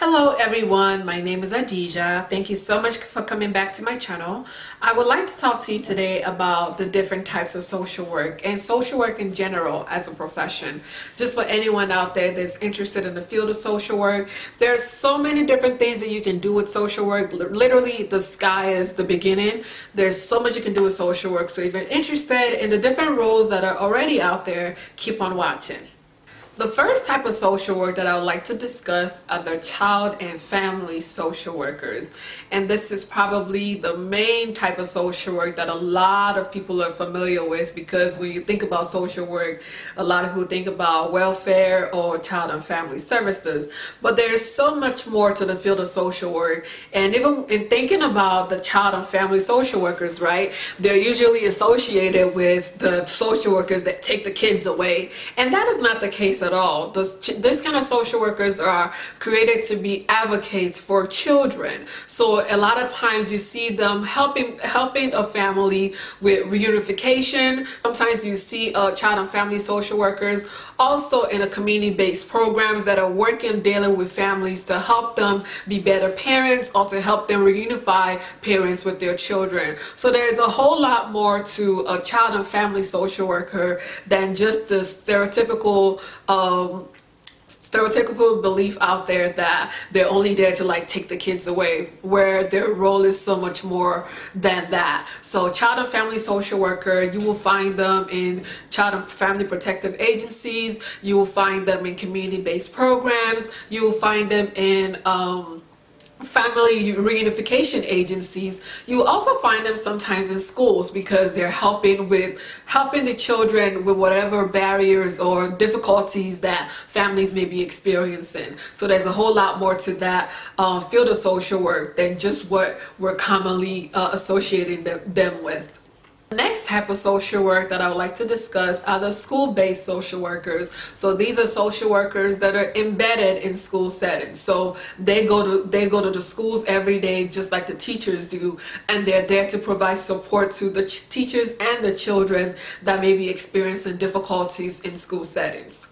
Hello everyone, my name is Adija. Thank you so much for coming back to my channel. I would like to talk to you today about the different types of social work and social work in general as a profession. Just for anyone out there that's interested in the field of social work, there's so many different things that you can do with social work. Literally, the sky is the beginning. There's so much you can do with social work. So if you're interested in the different roles that are already out there, keep on watching. The first type of social work that I would like to discuss are the child and family social workers. And this is probably the main type of social work that a lot of people are familiar with, because when you think about social work, a lot of people think about welfare or child and family services. But there's so much more to the field of social work. And even in thinking about the child and family social workers, right, they're usually associated with the social workers that take the kids away. And that is not the case at all. This kind of social workers are created to be advocates for children. So a lot of times you see them helping a family with reunification. Sometimes you see child and family social workers also in a community-based programs that are working daily with families to help them be better parents or to help them reunify parents with their children. So there's a whole lot more to a child and family social worker than just the stereotypical belief out there that they're only there to like take the kids away, where their role is so much more than that. So child and family social worker, you will find them in child and family protective agencies, you will find them in community-based programs, you will find them in family reunification agencies. You will also find them sometimes in schools, because they're helping the children with whatever barriers or difficulties that families may be experiencing. So there's a whole lot more to that field of social work than just what we're commonly associating them with. The next type of social work that I would like to discuss are the school-based social workers. So these are social workers that are embedded in school settings. So they go to the schools every day, just like the teachers do, and they're there to provide support to the teachers and the children that may be experiencing difficulties in school settings.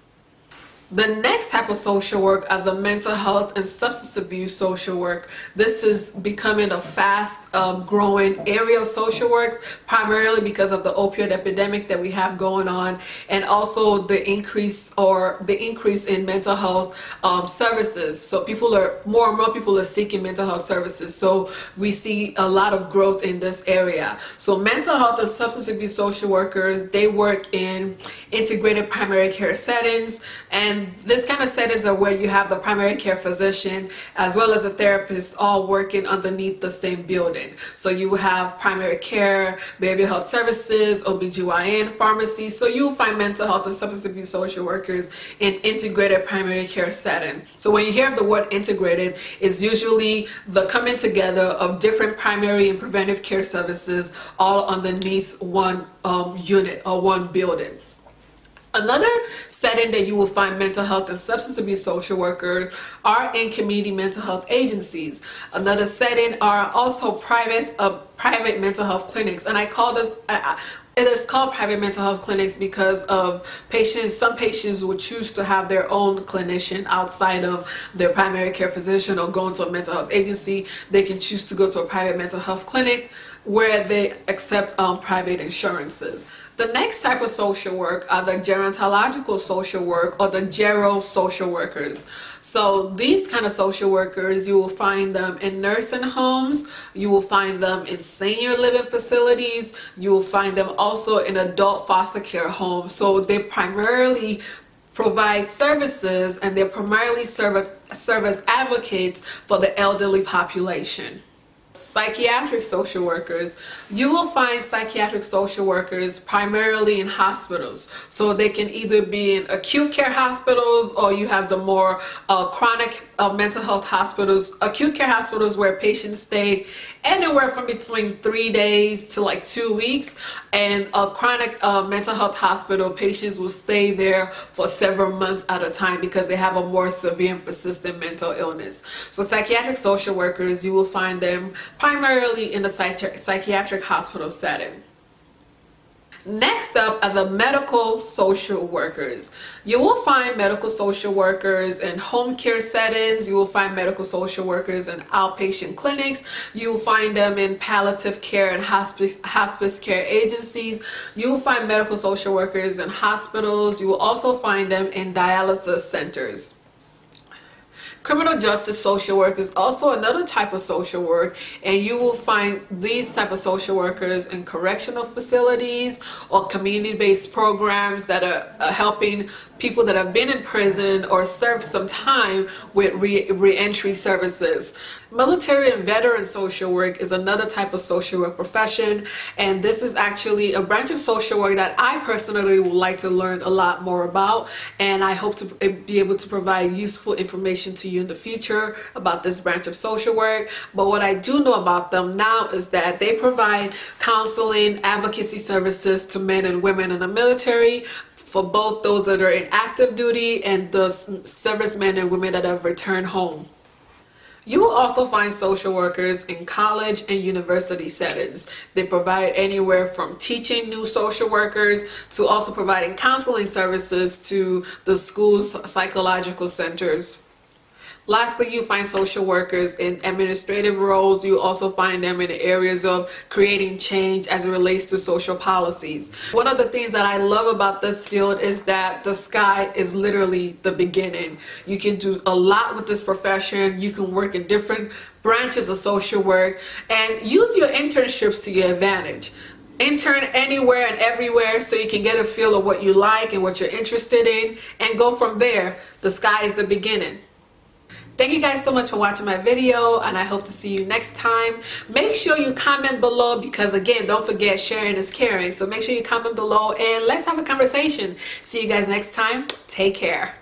The next type of social work are the mental health and substance abuse social work. This is becoming a fast growing area of social work, primarily because of the opioid epidemic that we have going on, and also the increase in mental health services. So more and more people are seeking mental health services. So we see a lot of growth in this area. So mental health and substance abuse social workers, they work in integrated primary care settings, and this kind of settings are where you have the primary care physician as well as a therapist all working underneath the same building. So you have primary care, behavioral health services, OBGYN, pharmacy. So you'll find mental health and substance abuse social workers in integrated primary care setting. So when you hear the word integrated, it's usually the coming together of different primary and preventive care services all underneath one unit or one building. Another setting that you will find mental health and substance abuse social workers are in community mental health agencies. Another setting are also private mental health clinics, and I call this it is called private mental health clinics because of some patients will choose to have their own clinician outside of their primary care physician or going to a mental health agency. They can choose to go to a private mental health clinic where they accept private insurances. The next type of social work are the gerontological social work, or the gero social workers. So these kind of social workers, you will find them in nursing homes, you will find them in senior living facilities, you will find them also in adult foster care homes. So they primarily provide services, and they primarily serve as advocates for the elderly population. Psychiatric social workers, you will find psychiatric social workers primarily in hospitals. So they can either be in acute care hospitals, or you have the more chronic mental health hospitals. Acute care hospitals where patients stay anywhere from between 3 days to like 2 weeks, and a chronic mental health hospital, patients will stay there for several months at a time because they have a more severe and persistent mental illness. So psychiatric social workers, you will find them primarily in the psychiatric hospital setting. Next up are the medical social workers. You will find medical social workers in home care settings. You will find medical social workers in outpatient clinics. You will find them in palliative care and hospice care agencies. You will find medical social workers in hospitals. You will also find them in dialysis centers. Criminal justice social work is also another type of social work, and you will find these type of social workers in correctional facilities or community-based programs that are helping people that have been in prison or served some time with re-entry services. Military and veteran social work is another type of social work profession, and this is actually a branch of social work that I personally would like to learn a lot more about, and I hope to be able to provide useful information to you in the future about this branch of social work. But what I do know about them now is that they provide counseling, advocacy services to men and women in the military, for both those that are in active duty and the servicemen and women that have returned home. You will also find social workers in college and university settings. They provide anywhere from teaching new social workers to also providing counseling services to the school's psychological centers. Lastly, you find social workers in administrative roles. You also find them in the areas of creating change as it relates to social policies. One of the things that I love about this field is that the sky is literally the beginning. You can do a lot with this profession. You can work in different branches of social work and use your internships to your advantage. Intern anywhere and everywhere so you can get a feel of what you like and what you're interested in, and go from there. The sky is the beginning. Thank you guys so much for watching my video, and I hope to see you next time. Make sure you comment below, because again, don't forget, sharing is caring. So make sure you comment below and let's have a conversation. See you guys next time. Take care.